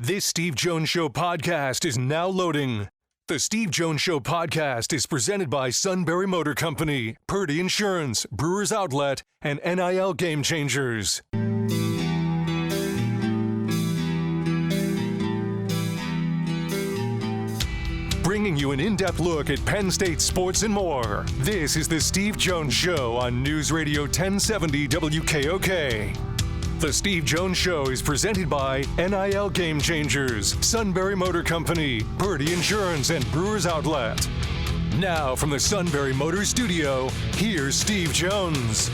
This Steve Jones Show podcast is now loading. The Steve Jones Show podcast is presented by Sunbury Motor Company, Purdy Insurance, Brewers Outlet, and NIL Game Changers. Bringing you an in-depth look at Penn State sports and more. This is the Steve Jones Show on News Radio 1070 WKOK. The Steve Jones Show is presented by NIL Game Changers, Sunbury Motor Company, Purdy Insurance, and Brewers Outlet. Now from the Sunbury Motor Studio, here's Steve Jones.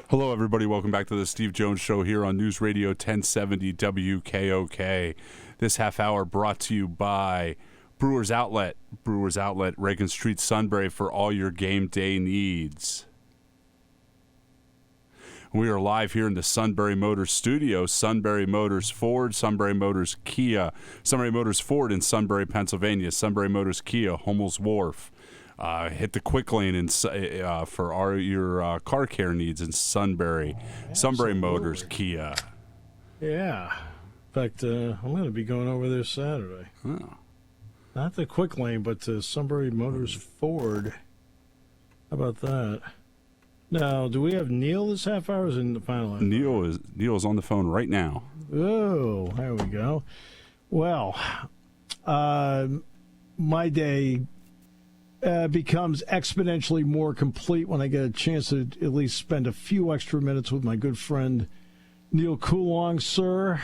Hello, everybody. Welcome back to the Steve Jones Show here on News Radio 1070 WKOK. This half hour brought to you by Brewers Outlet. Brewers Outlet, Reagan Street, Sunbury, for all your game day needs. We are live here in the Sunbury Motors studio. Sunbury Motors Ford, Sunbury Motors Kia, Sunbury Motors Ford in Sunbury, Pennsylvania, Sunbury Motors Kia, Hummel's Wharf. Hit the quick lane for your car care needs in Sunbury. Sunbury Motors, Kia. Yeah. In fact, I'm going to be going over there Saturday. Oh. Not the quick lane, but to Sunbury Motors Ford. How about that? Now, do we have Neal this half hour? Or is in the final? Neal is on the phone right now. Oh, there we go. Well, my day becomes exponentially more complete when I get a chance to at least spend a few extra minutes with my good friend Neal Coolong, sir.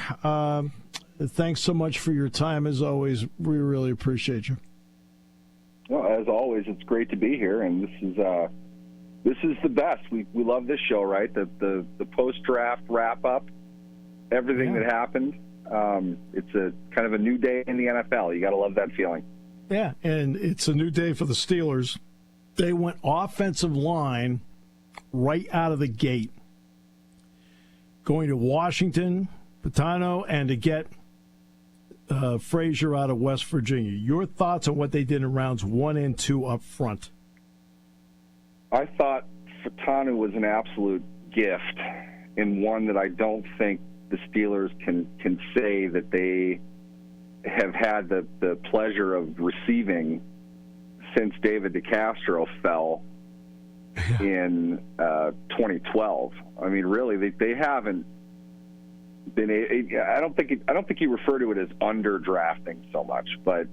Thanks so much for your time, as always. We really appreciate you. Well, as always, it's great to be here, and this is the best. We love this show, right? The post-draft wrap-up, everything that happened. It's a kind of a new day in the NFL. You got to love that feeling. Yeah, and it's a new day for the Steelers. They went offensive line right out of the gate, going to Washington, Patano, and to get Frazier out of West Virginia. Your thoughts on what they did in rounds 1 and 2 up front? I thought Patano was an absolute gift, and one that I don't think the Steelers can say that they have had the pleasure of receiving since David DeCastro fell in 2012. I mean, really, they haven't been. I don't think you refer to it as underdrafting so much, but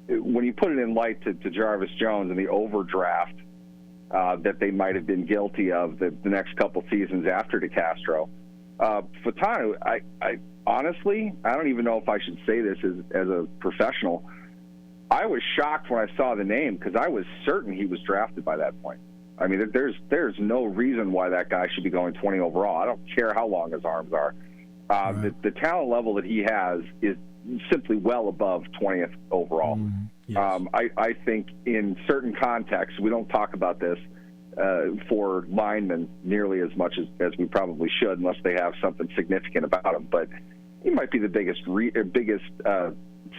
when you put it in light to Jarvis Jones and the overdraft that they might have been guilty of the next couple seasons after DeCastro, Patano, I honestly, I don't even know if I should say this as a professional. I was shocked when I saw the name because I was certain he was drafted by that point. I mean, there's no reason why that guy should be going 20 overall. I don't care how long his arms are. Right. The talent level that he has is simply well above 20th overall. Yes. I think in certain contexts, we don't talk about this for linemen nearly as much as we probably should, unless they have something significant about them. But he might be the biggest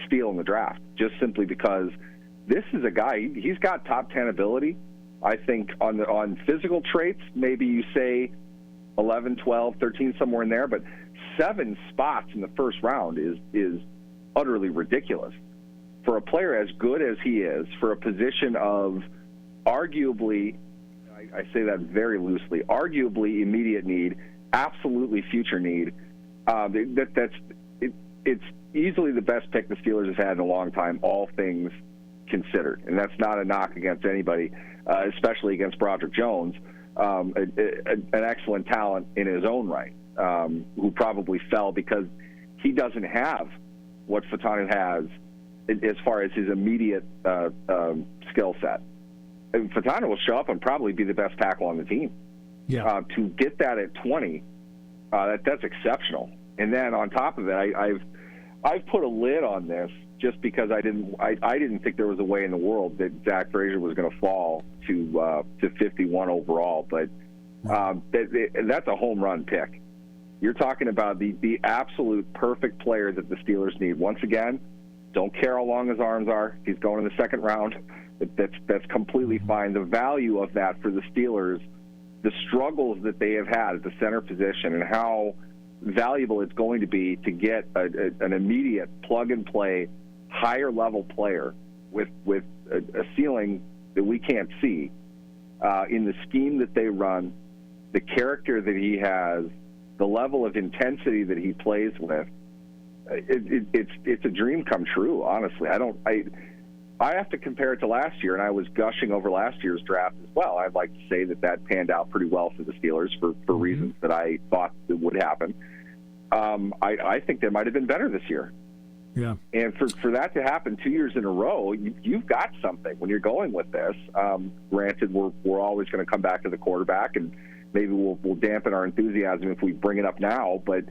steal in the draft, just simply because this is a guy. He's got top 10 ability. I think on physical traits, maybe you say 11, 12, 13, somewhere in there. But 7 spots in the first round is utterly ridiculous for a player as good as he is, for a position of arguably, I say that very loosely, arguably immediate need, absolutely future need. It's easily the best pick the Steelers have had in a long time, all things considered. And that's not a knock against anybody, especially against Broderick Jones, an excellent talent in his own right, who probably fell because he doesn't have what Fatanu has as far as his immediate skill set. Fatano will show up and probably be the best tackle on the team. Yeah. To get that at 20, that's exceptional. And then on top of it, I've put a lid on this just because I didn't think there was a way in the world that Zach Frazier was going to fall to 51 overall. But that's a home run pick. You're talking about the absolute perfect player that the Steelers need. Once again, don't care how long his arms are. He's going in the second round. That's completely fine. The value of that for the Steelers, the struggles that they have had at the center position, and how valuable it's going to be to get an immediate plug-and-play, higher-level player with a ceiling that we can't see in the scheme that they run, the character that he has, the level of intensity that he plays with. It's a dream come true, honestly. I have to compare it to last year, and I was gushing over last year's draft as well. I'd like to say that panned out pretty well for the Steelers for reasons that I thought that would happen. I think they might have been better this year. Yeah. And for that to happen 2 years in a row, you've got something when you're going with this. Granted, we're always going to come back to the quarterback, and maybe we'll dampen our enthusiasm if we bring it up now. But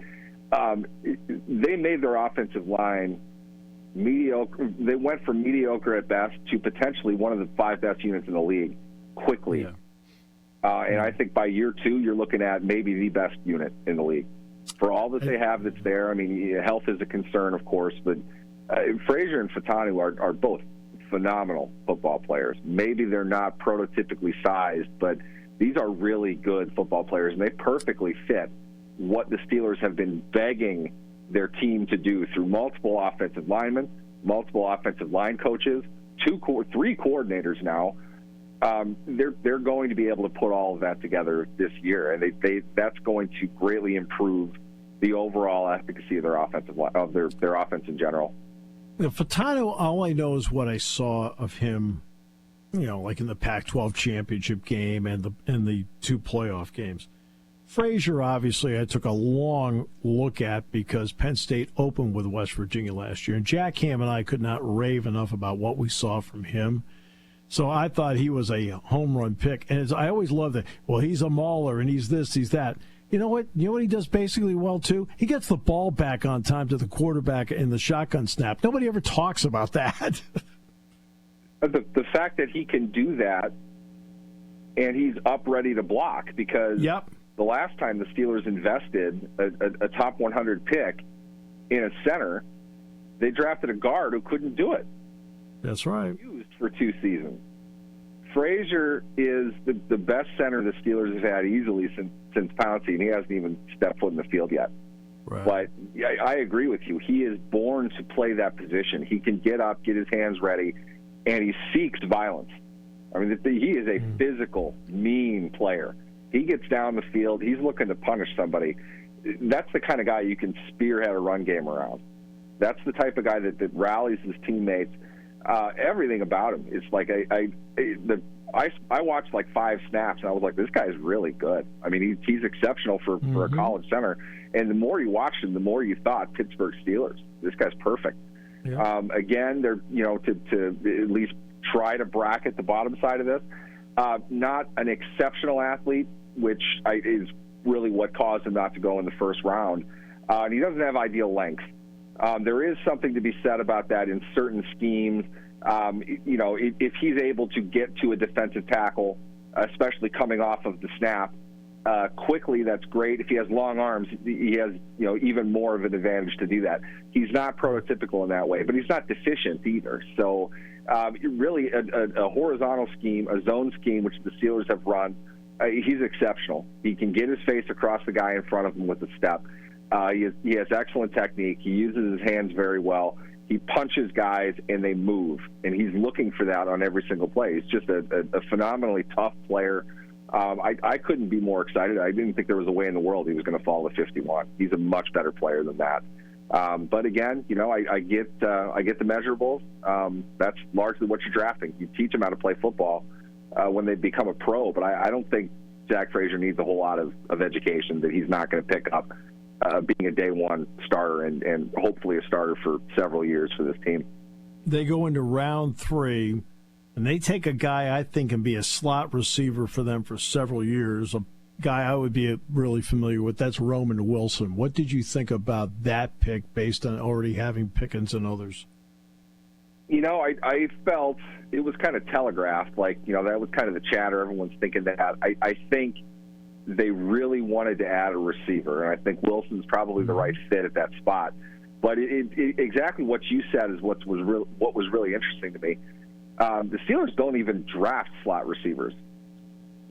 they made their offensive line mediocre. They went from mediocre at best to potentially one of the 5 best units in the league quickly. Yeah. And I think by year 2, you're looking at maybe the best unit in the league. For all that they have that's there, I mean, health is a concern, of course, but Frazier and Fatano are both phenomenal football players. Maybe they're not prototypically sized, but these are really good football players, and they perfectly fit what the Steelers have been begging their team to do through multiple offensive linemen, multiple offensive line coaches, 3 coordinators now. They're going to be able to put all of that together this year, and that's going to greatly improve the overall efficacy of their offensive their offense in general. Fatano, all I know is what I saw of him, like in the Pac-12 championship game and the 2 playoff games. Frazier, obviously, I took a long look at because Penn State opened with West Virginia last year, and Jack Ham and I could not rave enough about what we saw from him. So I thought he was a home run pick. And I always love that, well, he's a mauler and he's this, he's that. You know what? You know what he does basically well, too? He gets the ball back on time to the quarterback in the shotgun snap. Nobody ever talks about that. The fact that he can do that and he's up ready to block, because the last time the Steelers invested a top 100 pick in a center, they drafted a guard who couldn't do it. That's right. Used for 2 seasons. Frazier is the best center the Steelers have had easily since Pouncey, and he hasn't even stepped foot in the field yet. Right. But I agree with you. He is born to play that position. He can get up, get his hands ready, and he seeks violence. I mean, he is a physical, mean player. He gets down the field. He's looking to punish somebody. That's the kind of guy you can spearhead a run game around. That's the type of guy that rallies his teammates. Everything about him is like I watched like 5 snaps and I was like, this guy's really good. I mean, he's exceptional for a college center. And the more you watched him, the more you thought Pittsburgh Steelers. This guy's perfect. Yeah. Again, they're to at least try to bracket the bottom side of this. Not an exceptional athlete, which is really what caused him not to go in the first round. And he doesn't have ideal length. There is something to be said about that in certain schemes. If he's able to get to a defensive tackle, especially coming off of the snap, quickly, that's great. If he has long arms, he has even more of an advantage to do that. He's not prototypical in that way, but he's not deficient either. So really a horizontal scheme, a zone scheme, which the Steelers have run, he's exceptional. He can get his face across the guy in front of him with a step. He has excellent technique. He uses his hands very well. He punches guys, and they move, and he's looking for that on every single play. He's just a phenomenally tough player. I couldn't be more excited. I didn't think there was a way in the world he was going to fall to 51. He's a much better player than that. But again, I get the measurables. That's largely what you're drafting. You teach them how to play football when they become a pro. But I don't think Zach Frazier needs a whole lot of education that he's not going to pick up being a day one starter and hopefully a starter for several years for this team. They go into round 3. And they take a guy I think can be a slot receiver for them for several years, a guy I would be really familiar with. That's Roman Wilson. What did you think about that pick based on already having Pickens and others? I felt it was kind of telegraphed. That was kind of the chatter. Everyone's thinking that. I think they really wanted to add a receiver, and I think Wilson's probably the right fit at that spot. But exactly what you said is what was really interesting to me. The Steelers don't even draft slot receivers.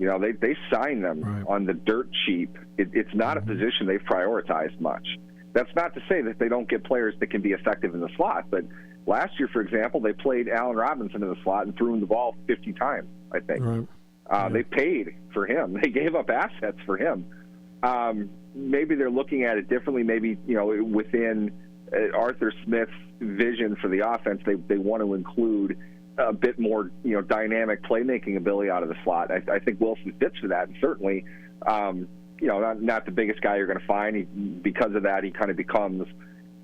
They sign them on the dirt cheap. It's not a position they've prioritized much. That's not to say that they don't get players that can be effective in the slot, but last year, for example, they played Allen Robinson in the slot and threw him the ball 50 times, I think. Right. They paid for him. They gave up assets for him. Maybe they're looking at it differently. Maybe, within Arthur Smith's vision for the offense, they want to include a bit more, dynamic playmaking ability out of the slot. I think Wilson fits for that, and certainly, not the biggest guy you're going to find. Because of that, he kind of becomes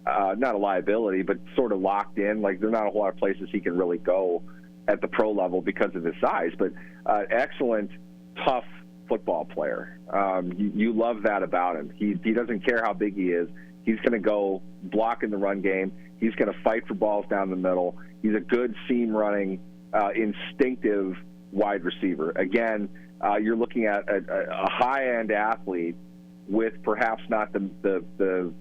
not a liability, but sort of locked in. Like, there's not a whole lot of places he can really go at the pro level because of his size. But excellent, tough football player. You love that about him. He doesn't care how big he is. He's going to go block in the run game. He's going to fight for balls down the middle. He's a good seam-running, instinctive wide receiver. Again, you're looking at a high-end athlete with perhaps not the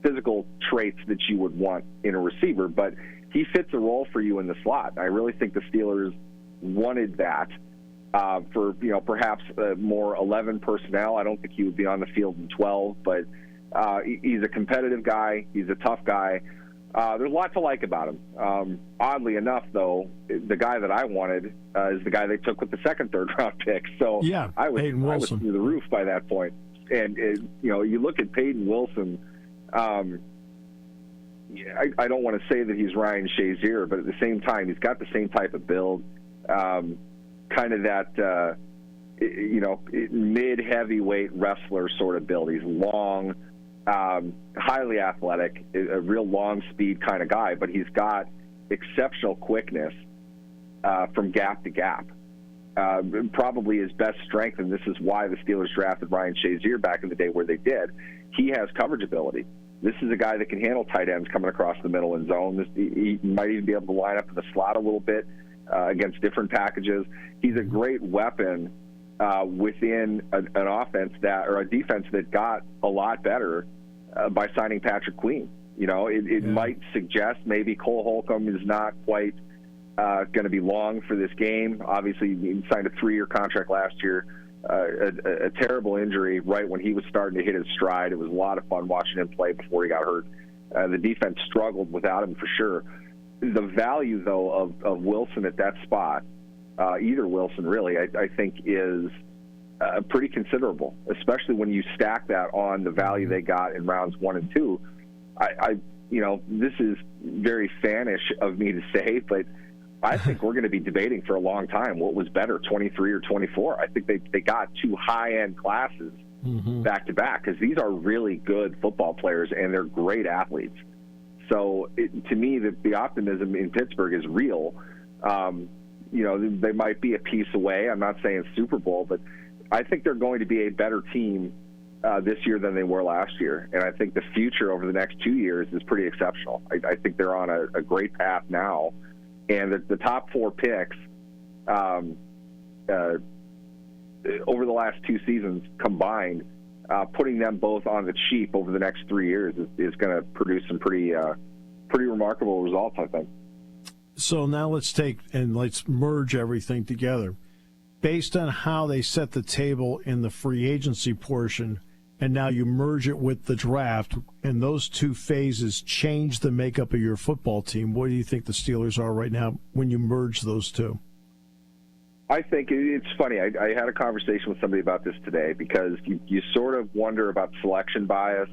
physical traits that you would want in a receiver, but he fits a role for you in the slot. I really think the Steelers wanted that for perhaps more 11 personnel. I don't think he would be on the field in 12, but he's a competitive guy. He's a tough guy. There's a lot to like about him. Oddly enough, though, the guy that I wanted is the guy they took with the second, third-round pick. So yeah, I was through the roof by that point. And you look at Peyton Wilson. I don't want to say that he's Ryan Shazier, but at the same time, he's got the same type of build, kind of that mid-heavyweight wrestler sort of build. He's long. Highly athletic, a real long speed kind of guy, but he's got exceptional quickness from gap to gap. Probably his best strength, and this is why the Steelers drafted Ryan Shazier back in the day where they did, he has coverage ability. This is a guy that can handle tight ends coming across the middle and zone. He might even be able to line up in the slot a little bit against different packages. He's a great weapon within an offense or a defense that got a lot better by signing Patrick Queen. It might suggest maybe Cole Holcomb is not quite going to be long for this game. Obviously, he signed a 3-year contract last year. A terrible injury right when he was starting to hit his stride. It was a lot of fun watching him play before he got hurt. The defense struggled without him for sure. The value, though, of Wilson at that spot, either Wilson really, I think is pretty considerable, especially when you stack that on the value they got in rounds 1 and 2. This is very fanish of me to say, but I think we're going to be debating for a long time what was better, 23 or 24. I think they got two high-end classes back to back because these are really good football players and they're great athletes. So to me, the optimism in Pittsburgh is real. They might be a piece away. I'm not saying Super Bowl, but I think they're going to be a better team this year than they were last year. And I think the future over the next 2 years is pretty exceptional. I think they're on a great path now. And the top 4 picks over the last 2 seasons combined, putting them both on the cheap over the next 3 years is going to produce some pretty remarkable results, I think. So now let's merge everything together. Based on how they set the table in the free agency portion, and now you merge it with the draft, and those 2 phases change the makeup of your football team. What do you think the Steelers are right now when you merge those 2? I think it's funny. I had a conversation with somebody about this today because you sort of wonder about selection bias.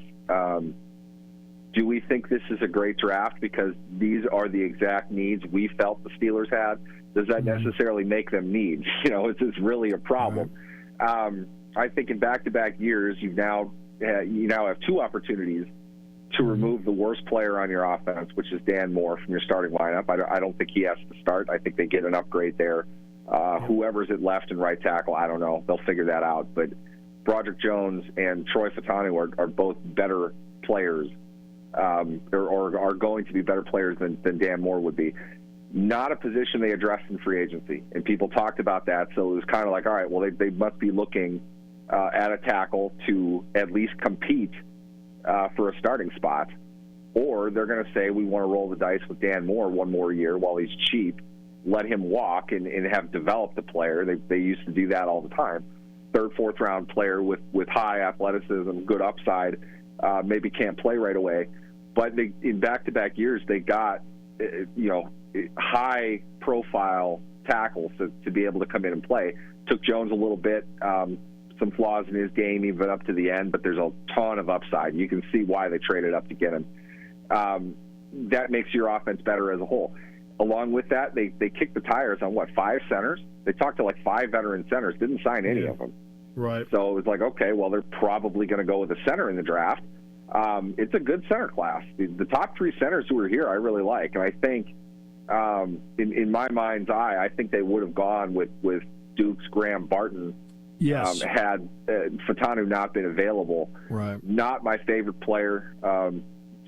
Do we think this is a great draft because these are the exact needs we felt the Steelers had? Does that necessarily make them needs? It's really a problem. I think in back-to-back years, you now have 2 opportunities to remove the worst player on your offense, which is Dan Moore, from your starting lineup. I don't think he has to start. I think they get an upgrade there. Whoever's at left and right tackle, I don't know. They'll figure that out. But Broderick Jones and Troy Fautanu are both better players, or are going to be better players than Dan Moore would be. Not a position they addressed in free agency, and people talked about that. So it was kind of like, all right, well, they must be looking at a tackle to at least compete for a starting spot, or they're going to say we want to roll the dice with Dan Moore one more year while he's cheap, let him walk and have developed the player. They used to do that all the time. Third, fourth round player with high athleticism, good upside, maybe can't play right away, but in back-to-back years they got high profile tackles to be able to come in and play. Took Jones a little bit. Some flaws in his game even up to the end, but there's a ton of upside. You can see why they traded up to get him. That makes your offense better as a whole. Along with that, they kicked the tires on, 5 centers? They talked to 5 veteran centers, didn't sign any of them. Right. So it was like, okay, well, they're probably going to go with a center in the draft. It's a good center class. The top 3 centers who are here I really like, and I think in my mind's eye, I think they would have gone with Dukes, Graham, Barton. Yes. Had Fautanu not been available. Right. Not my favorite player.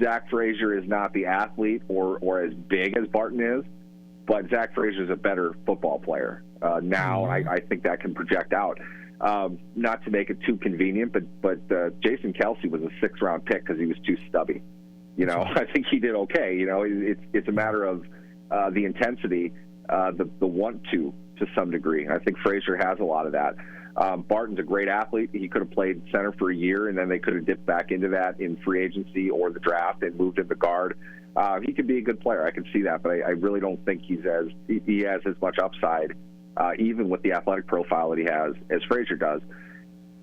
Zach Frazier is not the athlete or as big as Barton is, but Zach Frazier is a better football player now, and I think that can project out. Not to make it too convenient, but Jason Kelsey was a 6th-round pick because he was too stubby. I think he did okay. It's a matter of the intensity, the want to some degree. I think Frazier has a lot of that. Barton's a great athlete. He could have played center for a year, and then they could have dipped back into that in free agency or the draft and moved him to guard. He could be a good player. I can see that, but I really don't think he has as much upside, even with the athletic profile that he has, as Frazier does.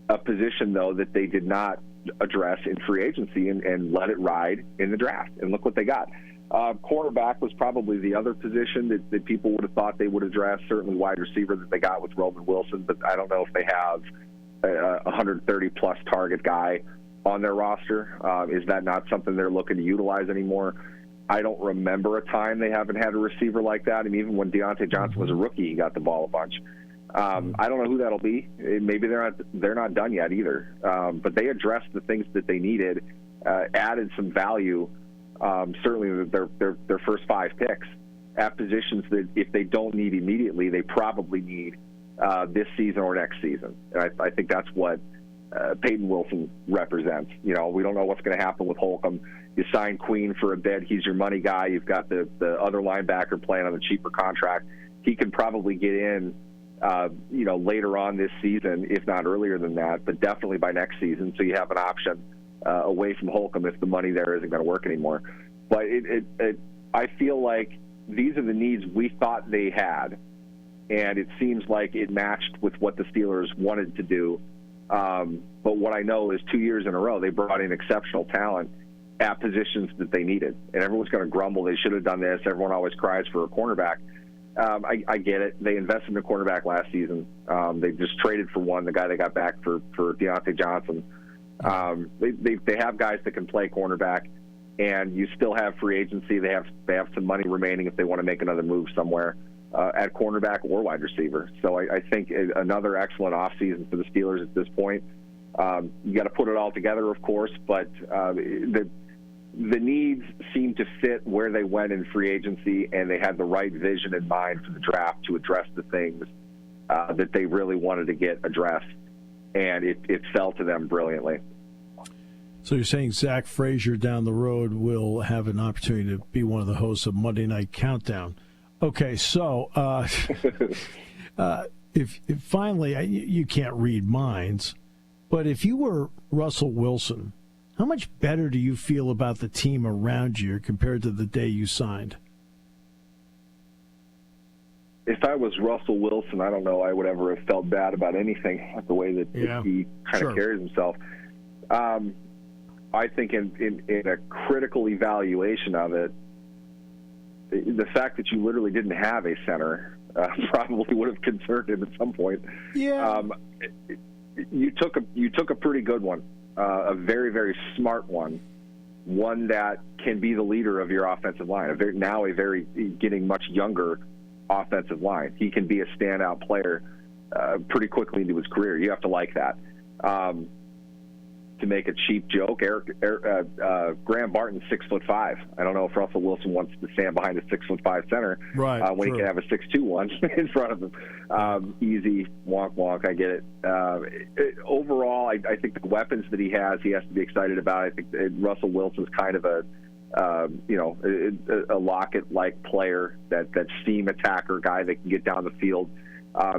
A position, though, that they did not address in free agency and let it ride in the draft. And look what they got. Cornerback was probably the other position that people would have thought they would address. Certainly wide receiver that they got with Roman Wilson, but I don't know if they have a 130-plus target guy on their roster. Is that not something they're looking to utilize anymore? I don't remember a time they haven't had a receiver like that. And even when Deontay Johnson was a rookie, he got the ball a bunch. I don't know who that'll be. Maybe they're not done yet either. But they addressed the things that they needed, added some value. Certainly their first 5 picks at positions that if they don't need immediately, they probably need this season or next season. And I think that's what Peyton Wilson represents. We don't know what's going to happen with Holcomb. You sign Queen for a bit. He's your money guy. You've got the other linebacker playing on the cheaper contract. He can probably get in, later on this season, if not earlier than that, but definitely by next season. So you have an option away from Holcomb if the money there isn't going to work anymore. But I feel like these are the needs we thought they had, and it seems like it matched with what the Steelers wanted to do. But what I know is 2 years in a row they brought in exceptional talent at positions that they needed. And everyone's going to grumble they should have done this. Everyone always cries for a cornerback. I get it. They invested in a cornerback last season. They just traded for one, the guy they got back for Deontay Johnson. They have guys that can play cornerback, and you still have free agency. They have some money remaining if they want to make another move somewhere at cornerback or wide receiver. So I think another excellent offseason for the Steelers at this point. You got to put it all together, of course, but the needs seem to fit where they went in free agency, and they had the right vision in mind for the draft to address the things that they really wanted to get addressed, and it fell to them brilliantly. So you're saying Zach Frazier down the road will have an opportunity to be one of the hosts of Monday Night Countdown. Okay, so if finally, you can't read minds, but if you were Russell Wilson, how much better do you feel about the team around you compared to the day you signed? If I was Russell Wilson, I don't know I would ever have felt bad about anything, like the way that he kind of carries himself. I think in a critical evaluation of it, the fact that you literally didn't have a center probably would have concerned him at some point. Yeah. You took a pretty good one, a very, very smart one, one that can be the leader of your offensive line. A very getting much younger offensive line. He can be a standout player pretty quickly into his career. You have to like that. To make a cheap joke, Graham Barton's 6'5". I don't know if Russell Wilson wants to stand behind a 6'5" center when he can have a 6'2" one in front of him. Easy, wonk. I get it. Overall, I think the weapons that he has to be excited about. I think Russell Wilson's kind of a Lockett-like player, that seam attacker guy that can get down the field.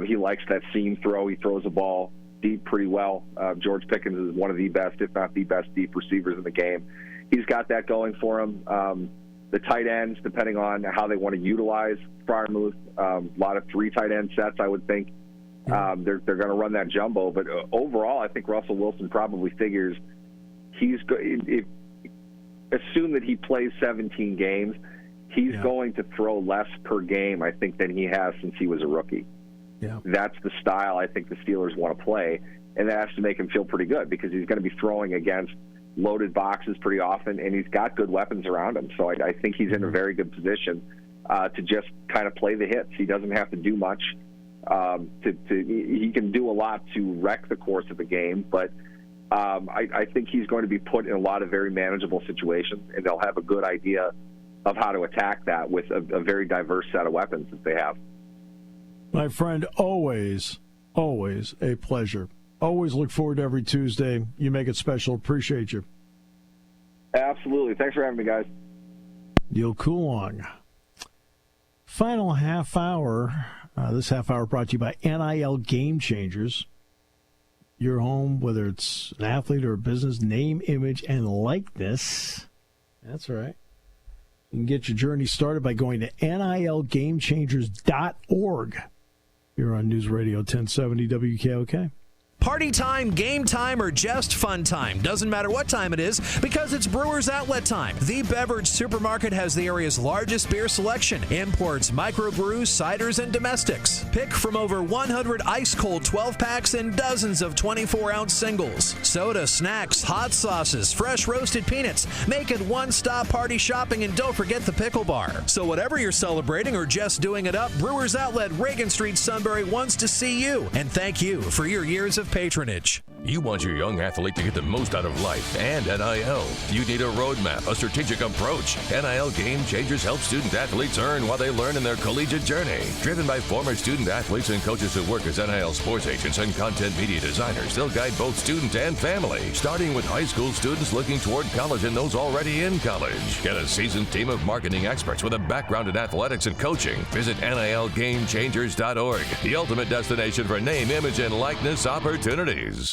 He likes that seam throw. He throws the ball deep pretty well. George Pickens is one of the best, if not the best, deep receivers in the game. He's got that going for him. The tight ends, depending on how they want to utilize Freiermuth, a lot of 3 tight end sets, I would think. They're going to run that jumbo. But overall, I think Russell Wilson probably figures assume that he plays 17 games, he's going to throw less per game, I think, than he has since he was a rookie. Yeah. That's the style I think the Steelers want to play, and that has to make him feel pretty good because he's going to be throwing against loaded boxes pretty often, and he's got good weapons around him. So I think he's in a very good position to just kind of play the hits. He doesn't have to do much. He can do a lot to wreck the course of the game, but I think he's going to be put in a lot of very manageable situations, and they'll have a good idea of how to attack that with a very diverse set of weapons that they have. My friend, always a pleasure. Always look forward to every Tuesday. You make it special. Appreciate you. Absolutely. Thanks for having me, guys. Neal Coolong. Final half hour. This half hour brought to you by NIL Game Changers. Your home, whether it's an athlete or a business, name, image, and likeness. That's right. You can get your journey started by going to nilgamechangers.org. You're on News Radio 1070 WKOK. Party time, game time, or just fun time. Doesn't matter what time it is because it's Brewers Outlet time. The beverage supermarket has the area's largest beer selection. Imports, microbrews, ciders, and domestics. Pick from over 100 ice-cold 12-packs and dozens of 24-ounce singles. Soda, snacks, hot sauces, fresh roasted peanuts. Make it one-stop party shopping, and don't forget the pickle bar. So whatever you're celebrating or just doing it up, Brewers Outlet, Reagan Street, Sunbury wants to see you. And thank you for your years of patronage. You want your young athlete to get the most out of life and NIL. You need a roadmap, a strategic approach. NIL Game Changers help student athletes earn while they learn in their collegiate journey. Driven by former student athletes and coaches who work as NIL sports agents and content media designers, they'll guide both student and family, starting with high school students looking toward college and those already in college. Get a seasoned team of marketing experts with a background in athletics and coaching. Visit NILGameChangers.org, the ultimate destination for name, image, and likeness opportunities.